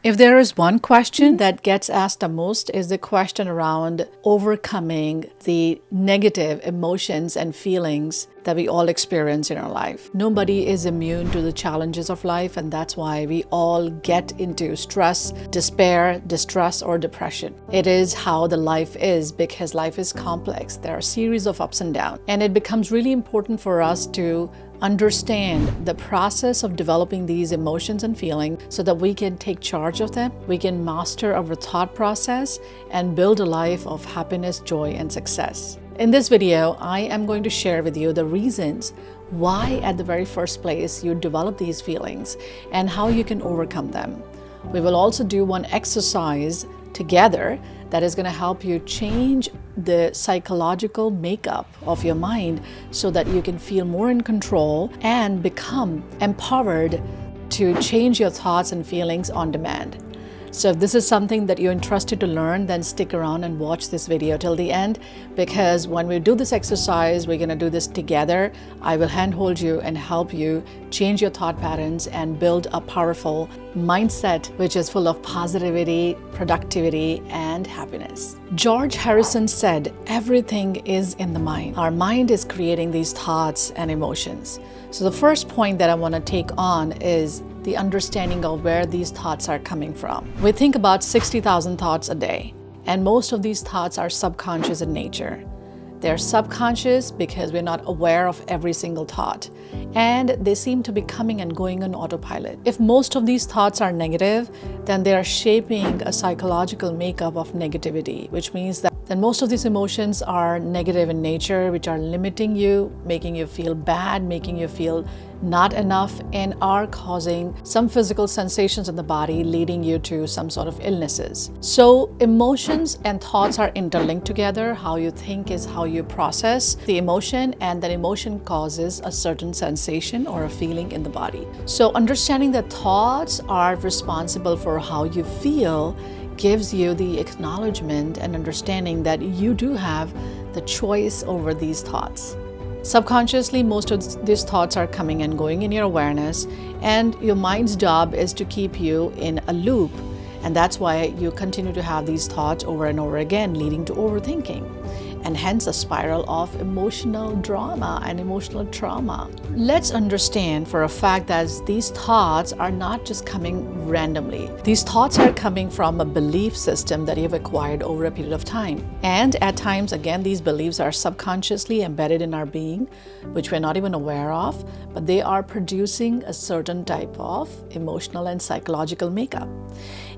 If there is one question that gets asked the most, is the question around overcoming the negative emotions and feelings that we all experience in our life. Nobody is immune to the challenges of life, and that's why we all get into stress, despair, distress, or depression. It is how the life is because life is complex. There are a series of ups and downs, and it becomes really important for us to understand the process of developing these emotions and feelings so that we can take charge of them, we can master our thought process, and build a life of happiness, joy, and success. In this video, I am going to share with you the reasons why at the very first place you develop these feelings and how you can overcome them. We will also do one exercise together that is going to help you change the psychological makeup of your mind so that you can feel more in control and become empowered to change your thoughts and feelings on demand. So if this is something that you're interested to learn, then stick around and watch this video till the end, because when we do this exercise, we're going to do this together. I will handhold you and help you change your thought patterns and build a powerful mindset which is full of positivity, productivity, and happiness. George Harrison said, "Everything is in the mind." Our mind is creating these thoughts and emotions. So the first point that I want to take on is the understanding of where these thoughts are coming from. We think about 60,000 thoughts a day, and most of these thoughts are subconscious in nature. They're subconscious because we're not aware of every single thought, and they seem to be coming and going on autopilot. If most of these thoughts are negative, then they are shaping a psychological makeup of negativity, which means that then most of these emotions are negative in nature, which are limiting you, making you feel bad, making you feel not enough, and are causing some physical sensations in the body, leading you to some sort of illnesses. So emotions and thoughts are interlinked together. How you think is how you process the emotion, and that emotion causes a certain sensation or a feeling in the body. So understanding that thoughts are responsible for how you feel gives you the acknowledgement and understanding that you do have the choice over these thoughts. Subconsciously, most of these thoughts are coming and going in your awareness, and your mind's job is to keep you in a loop, and that's why you continue to have these thoughts over and over again, leading to overthinking, and hence a spiral of emotional drama and emotional trauma. Let's understand for a fact that these thoughts are not just coming randomly. These thoughts are coming from a belief system that you've acquired over a period of time. And at times, again, these beliefs are subconsciously embedded in our being, which we're not even aware of, but they are producing a certain type of emotional and psychological makeup.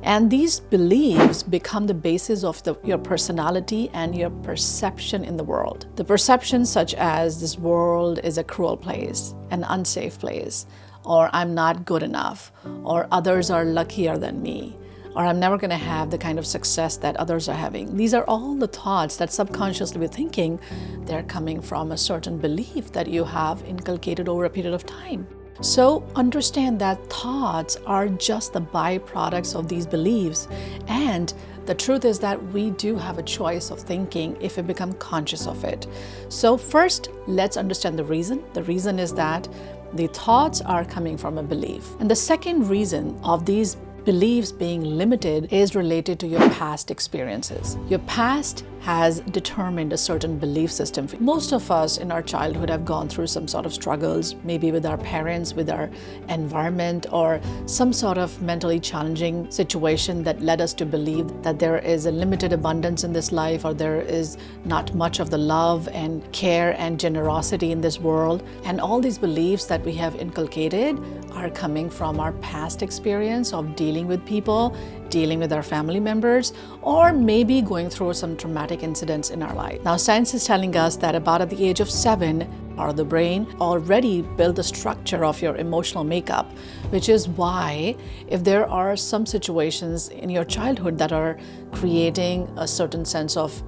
And these beliefs become the basis of your personality and your perception in the world. The perceptions such as this world is a cruel place, an unsafe place, or I'm not good enough, or others are luckier than me, or I'm never going to have the kind of success that others are having. These are all the thoughts that subconsciously we're thinking. They're coming from a certain belief that you have inculcated over a period of time. So understand that thoughts are just the byproducts of these beliefs, and the truth is that we do have a choice of thinking if we become conscious of it. So first, let's understand the reason. The reason is that the thoughts are coming from a belief. And the second reason of these beliefs being limited is related to your past experiences. Your past has determined a certain belief system. Most of us in our childhood have gone through some sort of struggles, maybe with our parents, with our environment, or some sort of mentally challenging situation that led us to believe that there is a limited abundance in this life, or there is not much of the love and care and generosity in this world. And all these beliefs that we have inculcated are coming from our past experience of dealing with people, dealing with our family members, or maybe going through some traumatic incidents in our life. Now, science is telling us that about at the age of 7, part of the brain already built the structure of your emotional makeup, which is why if there are some situations in your childhood that are creating a certain sense of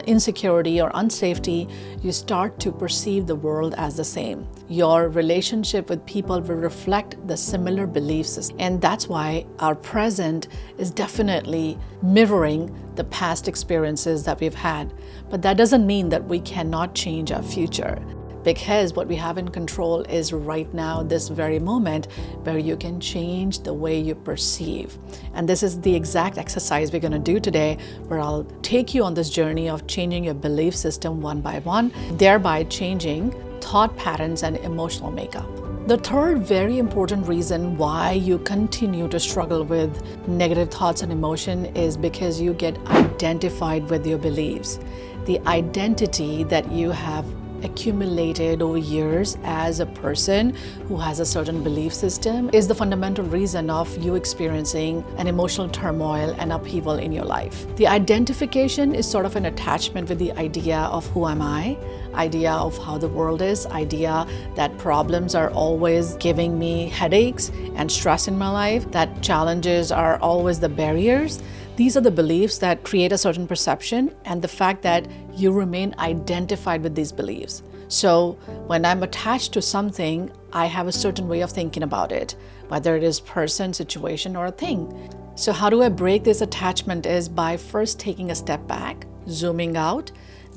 insecurity or unsafety, you start to perceive the world as the same. Your relationship with people will reflect the similar beliefs, and that's why our present is definitely mirroring the past experiences that we've had. But that doesn't mean that we cannot change our future, because what we have in control is right now, this very moment, where you can change the way you perceive. And this is the exact exercise we're going to do today, where I'll take you on this journey of changing your belief system one by one, thereby changing thought patterns and emotional makeup. The third very important reason why you continue to struggle with negative thoughts and emotion is because you get identified with your beliefs. The identity that you have accumulated over years as a person who has a certain belief system is the fundamental reason of you experiencing an emotional turmoil and upheaval in your life. The identification is sort of an attachment with the idea of who am I, idea of how the world is, idea that problems are always giving me headaches and stress in my life, that challenges are always the barriers. These are the beliefs that create a certain perception, and the fact that you remain identified with these beliefs. So when I'm attached to something, I have a certain way of thinking about it, whether it is person, situation, or a thing. So how do I break this attachment is by first taking a step back, zooming out,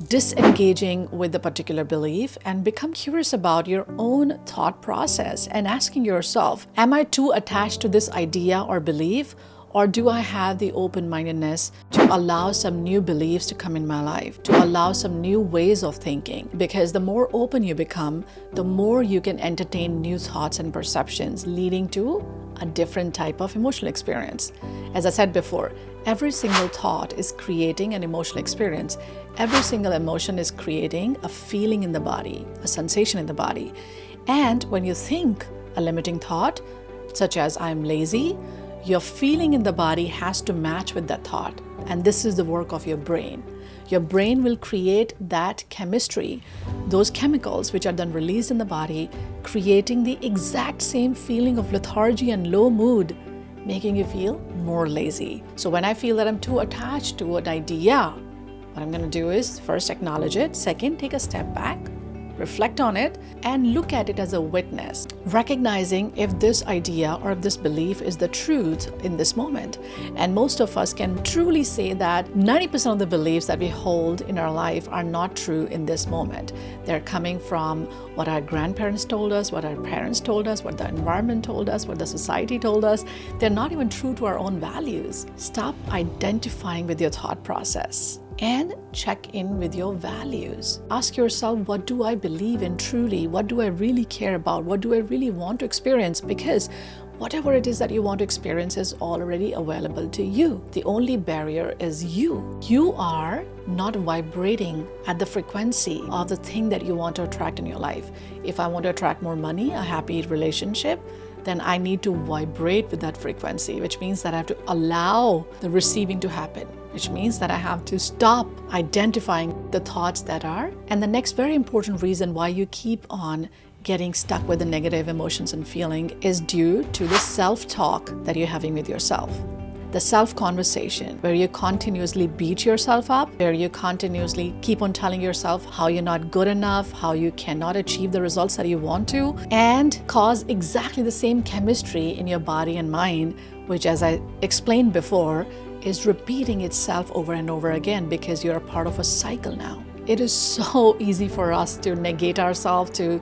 disengaging with the particular belief, and become curious about your own thought process and asking yourself, am I too attached to this idea or belief? Or do I have the open-mindedness to allow some new beliefs to come in my life, to allow some new ways of thinking? Because the more open you become, the more you can entertain new thoughts and perceptions, leading to a different type of emotional experience. As I said before, every single thought is creating an emotional experience. Every single emotion is creating a feeling in the body, a sensation in the body. And when you think a limiting thought, such as I'm lazy, your feeling in the body has to match with that thought. And this is the work of your brain. Your brain will create that chemistry, those chemicals which are then released in the body, creating the exact same feeling of lethargy and low mood, making you feel more lazy. So when I feel that I'm too attached to an idea, what I'm going to do is first acknowledge it, second, take a step back, reflect on it, and look at it as a witness, recognizing if this idea or if this belief is the truth in this moment. And most of us can truly say that 90% of the beliefs that we hold in our life are not true in this moment. They're coming from what our grandparents told us, what our parents told us, what the environment told us, what the society told us. They're not even true to our own values. Stop identifying with your thought process and check in with your values. Ask yourself, what do I believe in truly? What do I really care about? What do I really want to experience? Because whatever it is that you want to experience is already available to you. The only barrier is you. You are not vibrating at the frequency of the thing that you want to attract in your life. If I want to attract more money, a happy relationship, then I need to vibrate with that frequency, which means that I have to allow the receiving to happen, which means that I have to stop identifying the thoughts that are. And the next very important reason why you keep on getting stuck with the negative emotions and feeling is due to the self-talk that you're having with yourself. The self-conversation, where you continuously beat yourself up, where you continuously keep on telling yourself how you're not good enough, how you cannot achieve the results that you want to, and cause exactly the same chemistry in your body and mind, which, as I explained before, is repeating itself over and over again because you're a part of a cycle now. It is so easy for us to negate ourselves, to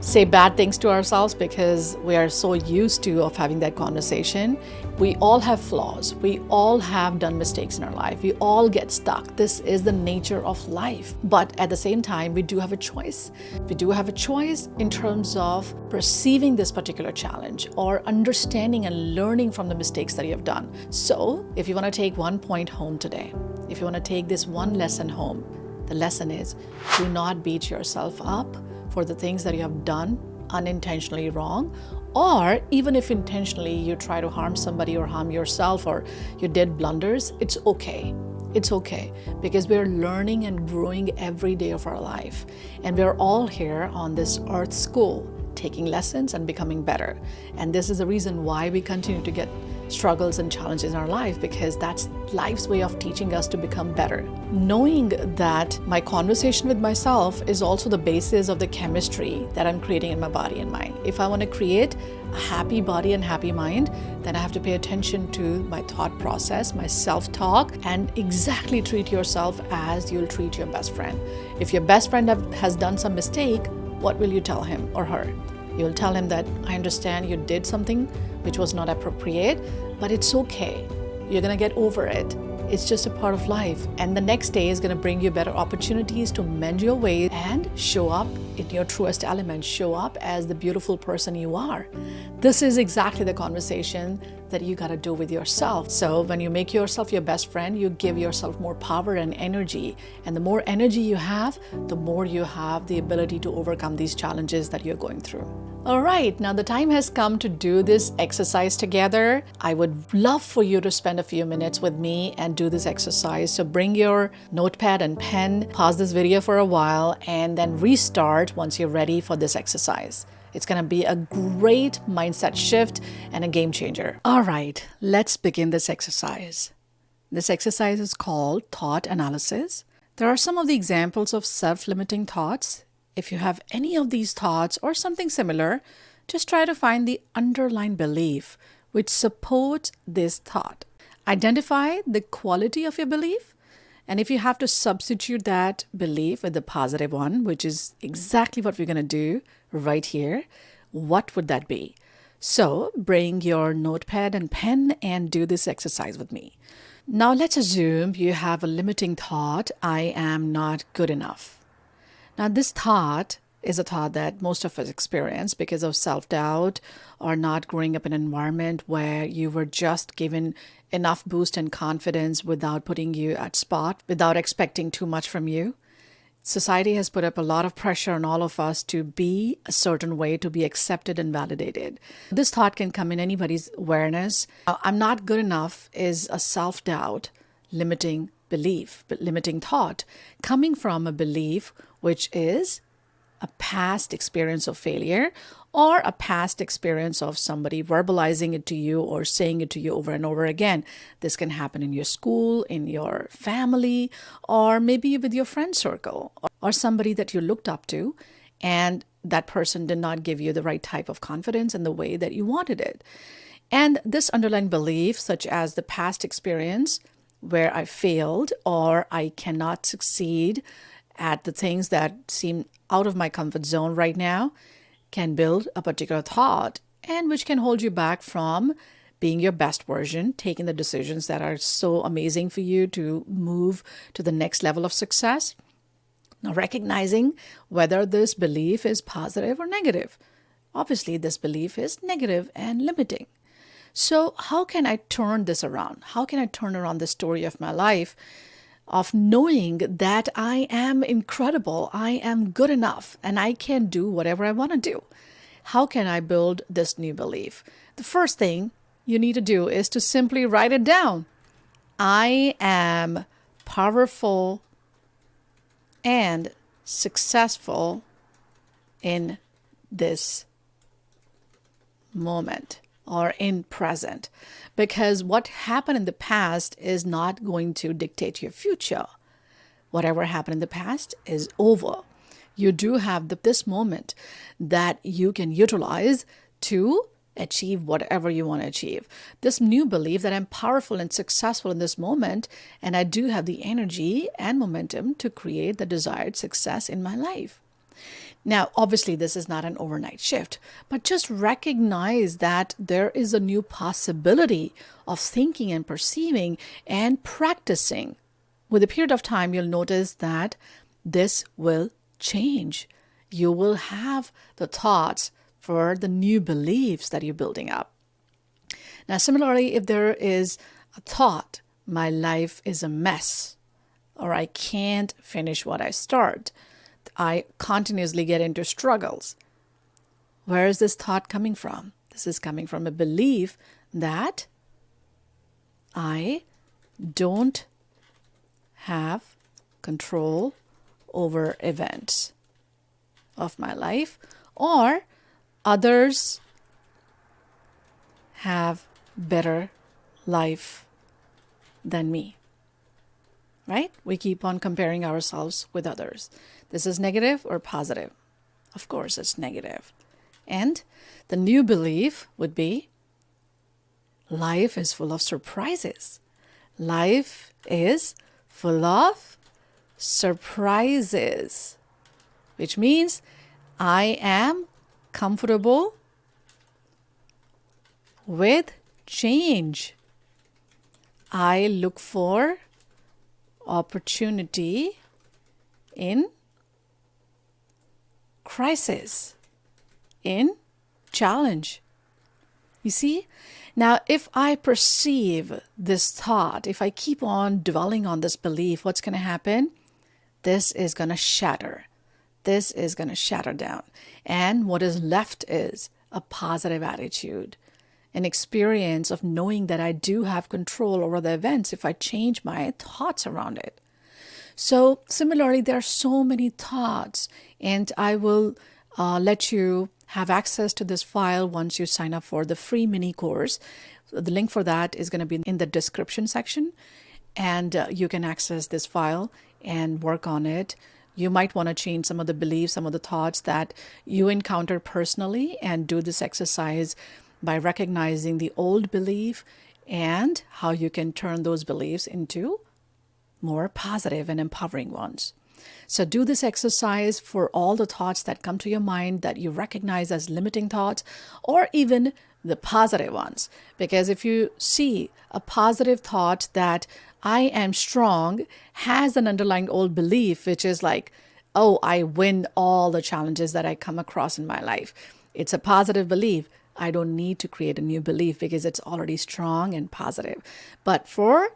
say bad things to ourselves because we are so used to having that conversation. We all have flaws. We all have done mistakes in our life. We all get stuck. This is the nature of life. But at the same time, we do have a choice. We do have a choice in terms of perceiving this particular challenge or understanding and learning from the mistakes that you have done. So if you want to take one point home today, if you want to take this one lesson home, the lesson is, do not beat yourself up for the things that you have done unintentionally wrong, or even if intentionally you try to harm somebody or harm yourself or you did blunders, it's okay. It's okay, because we're learning and growing every day of our life. And we're all here on this earth school, taking lessons and becoming better. And this is the reason why we continue to get struggles and challenges in our life, because that's life's way of teaching us to become better. Knowing that my conversation with myself is also the basis of the chemistry that I'm creating in my body and mind. If I want to create a happy body and happy mind, then I have to pay attention to my thought process, my self-talk, and exactly treat yourself as you'll treat your best friend. If your best friend has done some mistake, what will you tell him or her? You'll tell him that, I understand you did something which was not appropriate, but it's okay. You're going to get over it. It's just a part of life. And the next day is going to bring you better opportunities to mend your ways and show up in your truest element, show up as the beautiful person you are. This is exactly the conversation that you got to do with yourself. So when you make yourself your best friend, you give yourself more power and energy. And the more energy you have, the more you have the ability to overcome these challenges that you're going through. All right, now the time has come to do this exercise together. I would love for you to spend a few minutes with me and do this exercise. So bring your notepad and pen, pause this video for a while, and then restart once you're ready for this exercise. It's going to be a great mindset shift and a game changer. All right, let's begin this exercise. This exercise is called thought analysis. There are some of the examples of self-limiting thoughts. If you have any of these thoughts or something similar, just try to find the underlying belief which supports this thought. Identify the quality of your belief, and if you have to substitute that belief with the positive one, which is exactly what we're going to do right here, what would that be? So bring your notepad and pen and do this exercise with me. Now let's assume you have a limiting thought, I am not good enough. Now, this thought is a thought that most of us experience because of self-doubt or not growing up in an environment where you were just given enough boost and confidence without putting you at spot, without expecting too much from you. Society has put up a lot of pressure on all of us to be a certain way, to be accepted and validated. This thought can come in anybody's awareness. I'm not good enough is a self-doubt, limiting belief, but limiting thought, coming from a belief which is a past experience of failure or a past experience of somebody verbalizing it to you or saying it to you over and over again. This can happen in your school, in your family, or maybe with your friend circle or somebody that you looked up to, and that person did not give you the right type of confidence in the way that you wanted it. And this underlying belief, such as the past experience where I failed or I cannot succeed at the things that seem out of my comfort zone right now, can build a particular thought and which can hold you back from being your best version, taking the decisions that are so amazing for you to move to the next level of success. Now, recognizing whether this belief is positive or negative. Obviously, this belief is negative and limiting. So how can I turn this around? How can I turn around the story of my life of knowing that I am incredible, I am good enough, and I can do whatever I want to do? How can I build this new belief? The first thing you need to do is to simply write it down. I am powerful and successful in this moment or in present, because what happened in the past is not going to dictate your future. Whatever happened in the past is over. You do have this moment that you can utilize to achieve whatever you want to achieve. This new belief that I'm powerful and successful in this moment, and I do have the energy and momentum to create the desired success in my life. Now, obviously, this is not an overnight shift, but just recognize that there is a new possibility of thinking and perceiving and practicing. With a period of time, you'll notice that this will change. You will have the thoughts for the new beliefs that you're building up. Now, similarly, if there is a thought, my life is a mess, or I can't finish what I start, I continuously get into struggles. Where is this thought coming from? This is coming from a belief that I don't have control over events of my life, or others have better life than me. Right? We keep on comparing ourselves with others. This is negative or positive? Of course, it's negative. And the new belief would be, life is full of surprises. Life is full of surprises, which means I am comfortable with change. I look for opportunity in crisis, in challenge. You see? Now, if I perceive this thought, if I keep on dwelling on this belief, what's going to happen? This is going to shatter. This is going to shatter down. And what is left is a positive attitude, an experience of knowing that I do have control over the events if I change my thoughts around it. So similarly, there are so many thoughts, and I will let you have access to this file once you sign up for the free mini course. The link for that is going to be in the description section, and you can access this file and work on it. You might want to change some of the beliefs, some of the thoughts that you encounter personally, and do this exercise by recognizing the old belief and how you can turn those beliefs into more positive and empowering ones. So do this exercise for all the thoughts that come to your mind that you recognize as limiting thoughts, or even the positive ones. Because if you see a positive thought that I am strong has an underlying old belief, which is like, oh, I win all the challenges that I come across in my life. It's a positive belief. I don't need to create a new belief because it's already strong and positive. But for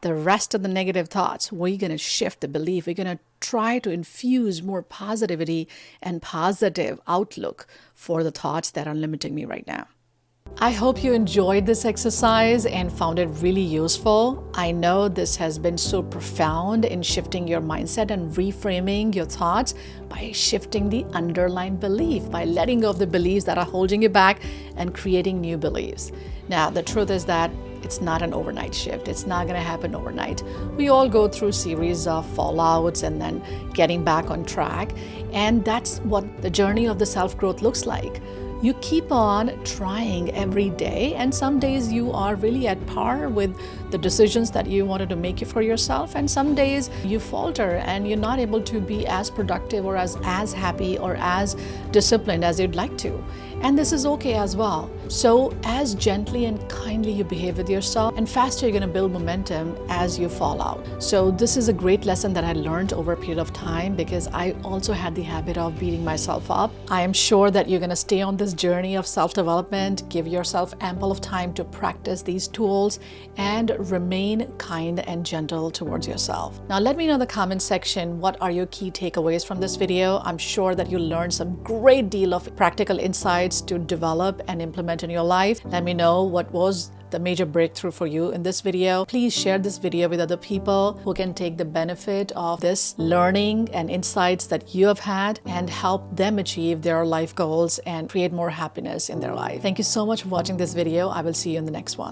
the rest of the negative thoughts, we're going to shift the belief. We're going to try to infuse more positivity and positive outlook for the thoughts that are limiting me right now. I hope you enjoyed this exercise and found it really useful. I know this has been so profound in shifting your mindset and reframing your thoughts by shifting the underlying belief, by letting go of the beliefs that are holding you back and creating new beliefs. Now, the truth is that it's not an overnight shift. It's not going to happen overnight. We all go through series of fallouts and then getting back on track. And that's what the journey of the self-growth looks like. You keep on trying every day, and some days you are really at par with the decisions that you wanted to make for yourself, and some days you falter and you're not able to be as productive or as happy or as disciplined as you'd like to. And this is okay as well. So as gently and kindly you behave with yourself, and faster you're going to build momentum as you fall out. So this is a great lesson that I learned over a period of time, because I also had the habit of beating myself up. I am sure that you're going to stay on this journey of self-development, give yourself ample of time to practice these tools, and remain kind and gentle towards yourself. Now let me know in the comment section, what are your key takeaways from this video? I'm sure that you learned some great deal of practical insights to develop and implement in your life. Let me know what was the major breakthrough for you in this video. Please share this video with other people who can take the benefit of this learning and insights that you have had, and help them achieve their life goals and create more happiness in their life. Thank you so much for watching this video. I will see you in the next one.